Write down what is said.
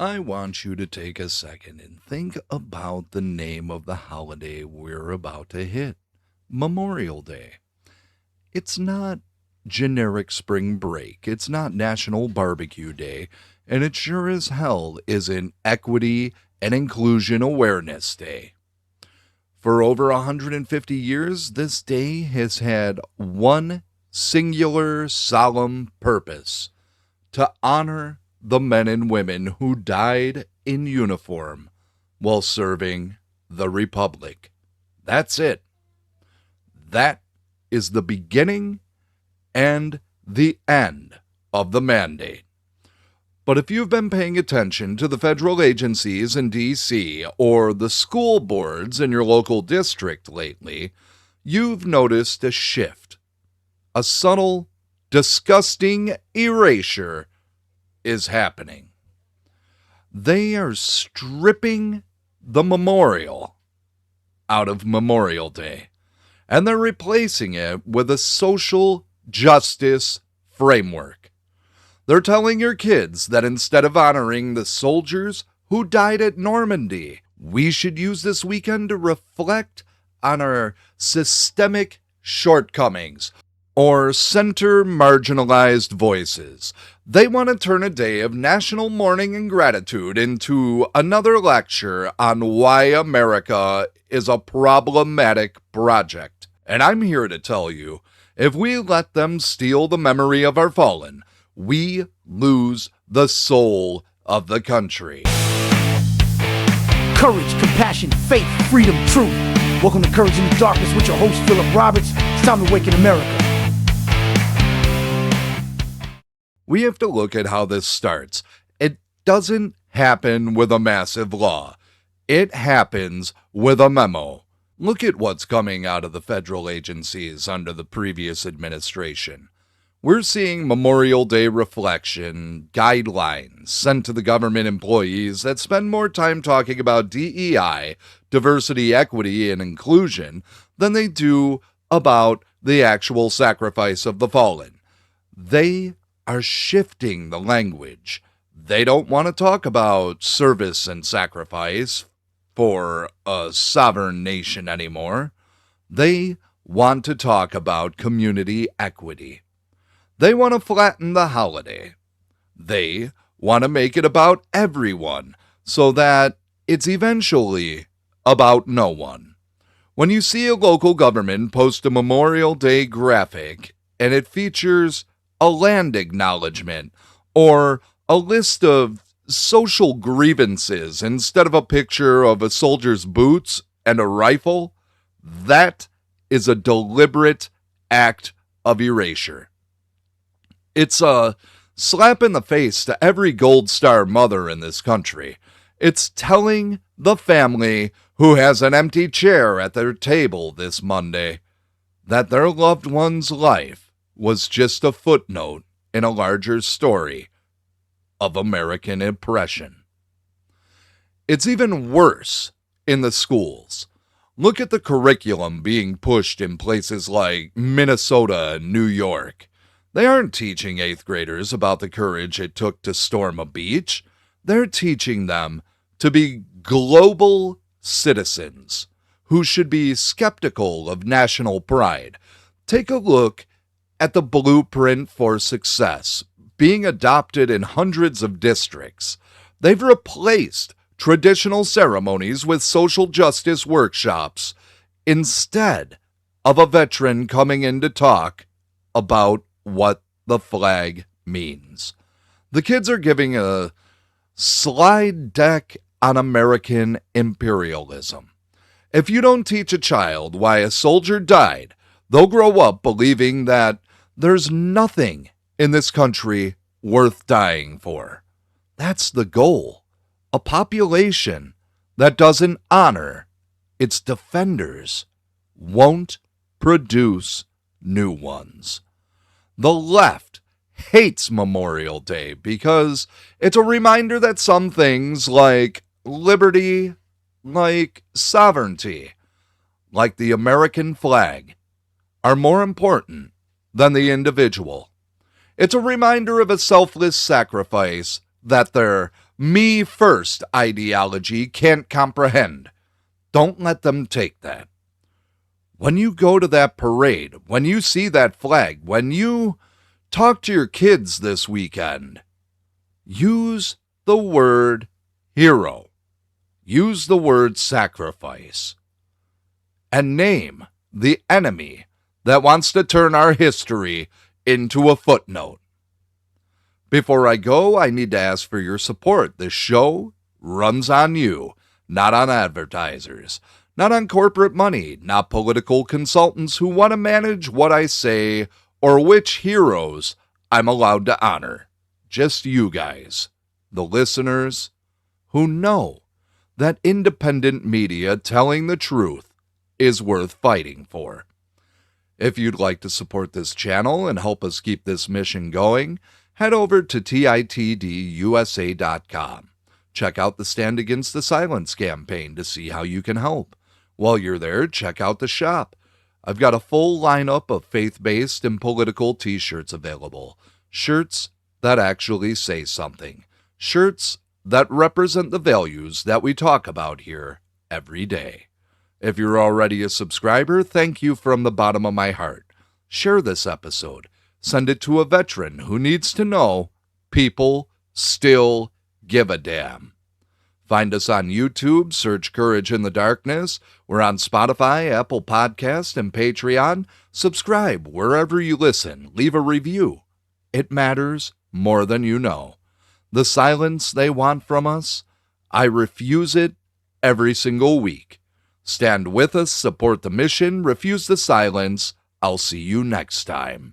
I want you to take a second and think about the name of the holiday we're about to hit Memorial Day. It's not generic spring break, it's not National Barbecue Day, and it sure as hell isn't Equity and Inclusion Awareness Day. For over 150 years, this day has had one singular solemn purpose: to honor the men and women who died in uniform while serving the Republic. That's it. That is the beginning and the end of the mandate. But if you've been paying attention to the federal agencies in D.C. or the school boards in your local district lately, you've noticed a shift. A subtle, disgusting erasure is happening. They are stripping the memorial out of Memorial Day, and they're replacing it with a social justice framework. They're telling your kids that instead of honoring the soldiers who died at Normandy, we should use this weekend to reflect on our systemic shortcomings or center marginalized voices. They want to turn a day of national mourning and gratitude into another lecture on why America is a problematic project. And I'm here to tell you, if we let them steal the memory of our fallen, we lose the soul of the country. Courage, compassion, faith, freedom, truth. Welcome to Courage in the Darkness with your host, Philip Roberts. It's time to awaken America. We have to look at how this starts. It doesn't happen with a massive law. It happens with a memo. Look at what's coming out of the federal agencies under the previous administration. We're seeing Memorial Day reflection guidelines sent to the government employees that spend more time talking about DEI, diversity, equity, and inclusion than they do about the actual sacrifice of the fallen. They are shifting the language. They don't want to talk about service and sacrifice for a sovereign nation anymore. They want to talk about community equity. They want to flatten the holiday. They want to make it about everyone so that it's eventually about no one. When you see a local government post a Memorial Day graphic and it features a land acknowledgement or a list of social grievances instead of a picture of a soldier's boots and a rifle, that is a deliberate act of erasure. It's a slap in the face to every Gold Star mother in this country. It's telling the family who has an empty chair at their table this Monday that their loved one's life was just a footnote in a larger story of American oppression. It's even worse in the schools. Look at the curriculum being pushed in places like Minnesota and New York. They aren't teaching 8th graders about the courage it took to storm a beach. They're teaching them to be global citizens who should be skeptical of national pride. Take a look at the blueprint for success being adopted in hundreds of districts. They've replaced traditional ceremonies with social justice workshops instead of a veteran coming in to talk about what the flag means. The kids are giving a slide deck on American imperialism. If you don't teach a child why a soldier died, they'll grow up believing that there's nothing in this country worth dying for. That's the goal. A population that doesn't honor its defenders won't produce new ones. The left hates Memorial Day because it's a reminder that some things like liberty, like sovereignty, like the American flag, are more important than the individual. It's a reminder of a selfless sacrifice that their me first ideology can't comprehend. Don't let them take that. When you go to that parade, when you see that flag, when you talk to your kids this weekend, use the word hero. Use the word sacrifice. And name the enemy that wants to turn our history into a footnote. Before I go, I need to ask for your support. This show runs on you, not on advertisers, not on corporate money, not political consultants who want to manage what I say or which heroes I'm allowed to honor. Just you guys, the listeners, who know that independent media telling the truth is worth fighting for. If you'd like to support this channel and help us keep this mission going, head over to titdusa.com. Check out the Stand Against the Silence campaign to see how you can help. While you're there, check out the shop. I've got a full lineup of faith-based and political t-shirts available. Shirts that actually say something. Shirts that represent the values that we talk about here every day. If you're already a subscriber, thank you from the bottom of my heart. Share this episode. Send it to a veteran who needs to know people still give a damn. Find us on YouTube, search Courage in the Darkness. We're on Spotify, Apple Podcast, and Patreon. Subscribe wherever you listen. Leave a review. It matters more than you know. The silence they want from us, I refuse it every single week. Stand with us, support the mission, refuse the silence. I'll see you next time.